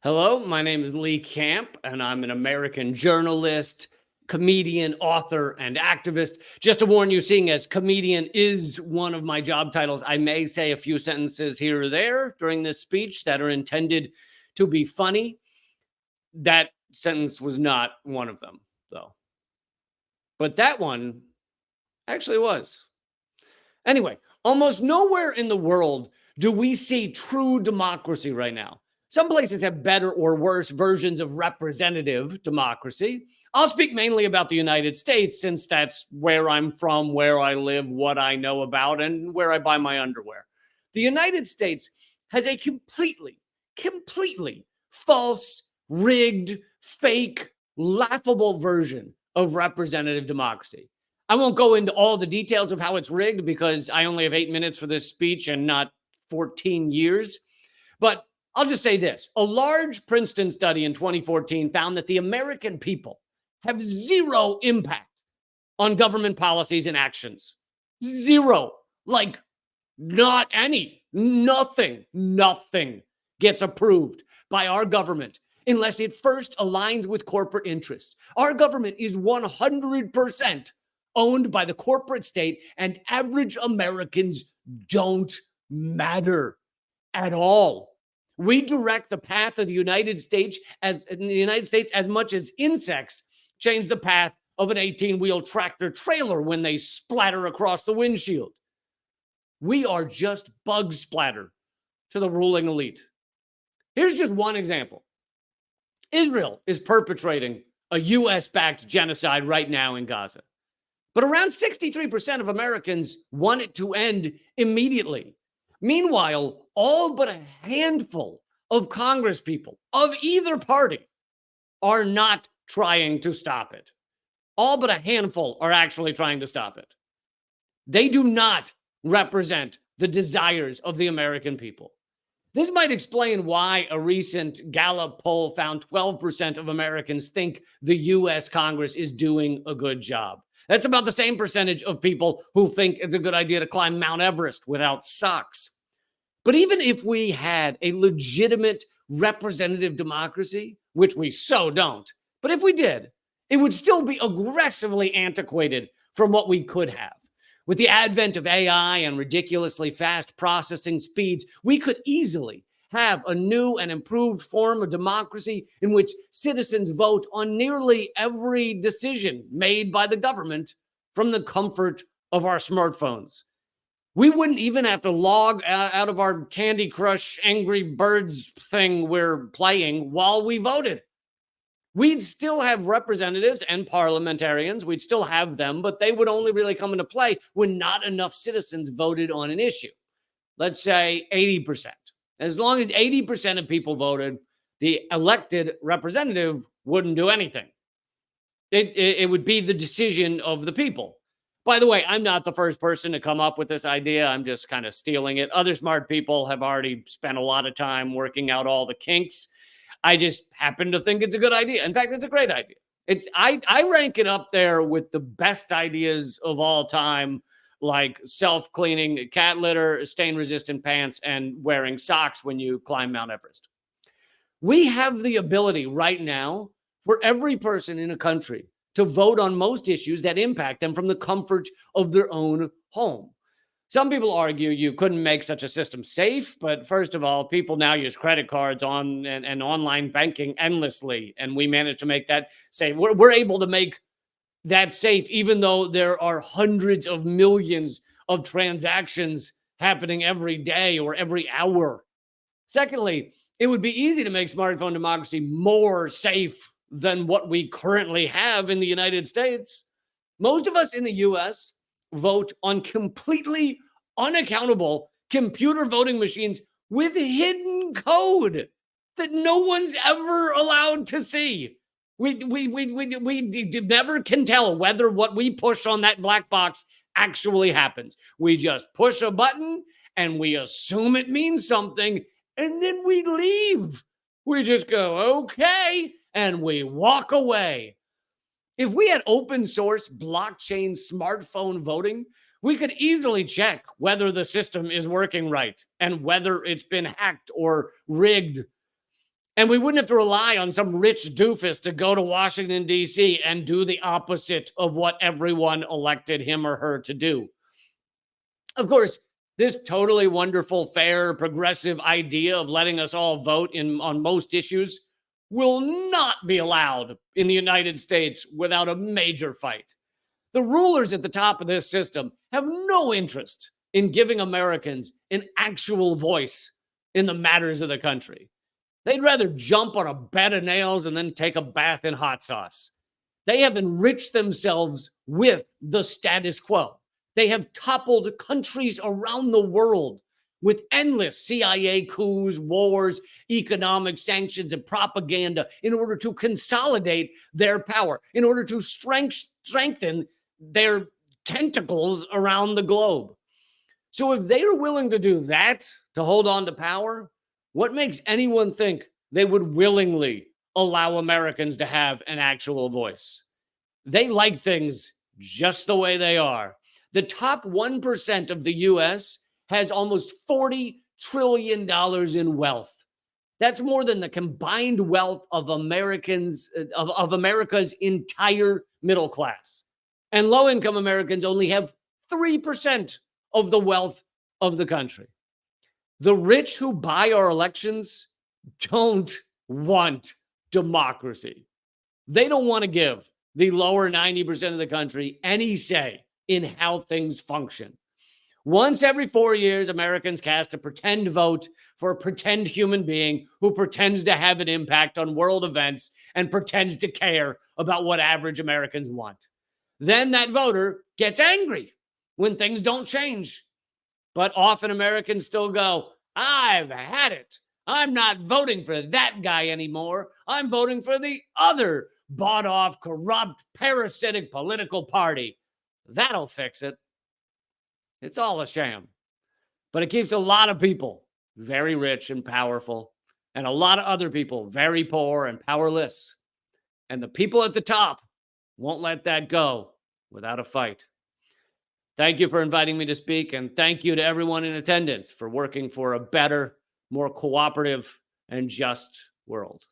Hello, my name is Lee Camp, and I'm an American journalist, comedian, author, and activist. Just to warn you, seeing as comedian is one of my job titles, I may say a few sentences here or there during this speech that are intended to be funny. That sentence was not one of them, though. But that one actually was. Anyway, almost nowhere in the world do we see true democracy right now. Some places have better or worse versions of representative democracy. I'll speak mainly about the United States since that's where I'm from, where I live, what I know about, and where I buy my underwear. The United States has a completely false, rigged, fake, laughable version of representative democracy. I won't go into all the details of how it's rigged because I only have 8 minutes for this speech and not 14 years. But I'll just say this. A large Princeton study in 2014 found that the American people have zero impact on government policies and actions. Zero. Like, not any. Nothing gets approved by our government unless it first aligns with corporate interests. Our government is 100% owned by the corporate state, and average Americans don't matter at all. We direct the path of the United States as much as insects change the path of an 18-wheel tractor trailer when they splatter across the windshield. We are just bug splatter to the ruling elite. Here's just one example. Israel is perpetrating a US-backed genocide right now in Gaza. But around 63% of Americans want it to end immediately. Meanwhile, all but a handful of congresspeople of either party are not trying to stop it. All but a handful are actually trying to stop it. They do not represent the desires of the American people. This might explain why a recent Gallup poll found 12% of Americans think the U.S. Congress is doing a good job. That's about the same percentage of people who think it's a good idea to climb Mount Everest without socks. But even if we had a legitimate representative democracy, which we so don't, but if we did, it would still be aggressively antiquated from what we could have. With the advent of AI and ridiculously fast processing speeds, we could easily have a new and improved form of democracy in which citizens vote on nearly every decision made by the government from the comfort of our smartphones. We wouldn't even have to log out of our Candy Crush Angry Birds thing we're playing while we voted. We'd still have representatives and parliamentarians. We'd still have them, but they would only really come into play when not enough citizens voted on an issue. Let's say 80%. As long as 80% of people voted, the elected representative wouldn't do anything. It would be the decision of the people. By the way, I'm not the first person to come up with this idea. I'm just kind of stealing it. Other smart people have already spent a lot of time working out all the kinks. I just happen to think it's a good idea. In fact, it's a great idea. I rank it up there with the best ideas of all time, like self-cleaning cat litter, stain-resistant pants, and wearing socks when you climb Mount Everest. We have the ability right now for every person in a country to vote on most issues that impact them from the comfort of their own home. Some people argue you couldn't make such a system safe, but first of all, people now use credit cards and online banking endlessly, and we managed to make that safe. We're able to make that safe, even though there are hundreds of millions of transactions happening every day or every hour. Secondly, it would be easy to make smartphone democracy more safe than what we currently have in the United States. Most of us in the US vote on completely unaccountable computer voting machines with hidden code that no one's ever allowed to see. We never can tell whether what we push on that black box actually happens. We just push a button and we assume it means something, and then we leave. We just go, okay, and we walk away. If we had open source blockchain smartphone voting, we could easily check whether the system is working right and whether it's been hacked or rigged. And we wouldn't have to rely on some rich doofus to go to Washington, D.C. and do the opposite of what everyone elected him or her to do. Of course, this totally wonderful, fair, progressive idea of letting us all vote on most issues will not be allowed in the United States without a major fight. The rulers at the top of this system have no interest in giving Americans an actual voice in the matters of the country. They'd rather jump on a bed of nails and then take a bath in hot sauce. They have enriched themselves with the status quo. They have toppled countries around the world with endless CIA coups, wars, economic sanctions, and propaganda in order to consolidate their power, in order to strengthen their tentacles around the globe. So if they are willing to do that to hold on to power, what makes anyone think they would willingly allow Americans to have an actual voice? They like things just the way they are. The top 1% of the U.S. has almost $40 trillion in wealth. That's more than the combined wealth of Americans, of America's entire middle class. And low-income Americans only have 3% of the wealth of the country. The rich who buy our elections don't want democracy. They don't want to give the lower 90% of the country any say in how things function. Once every 4 years, Americans cast a pretend vote for a pretend human being who pretends to have an impact on world events and pretends to care about what average Americans want. Then that voter gets angry when things don't change. But often Americans still go, I've had it. I'm not voting for that guy anymore. I'm voting for the other bought-off, corrupt, parasitic political party. That'll fix it. It's all a sham. But it keeps a lot of people very rich and powerful, and a lot of other people very poor and powerless. And the people at the top won't let that go without a fight. Thank you for inviting me to speak, and thank you to everyone in attendance for working for a better, more cooperative, and just world.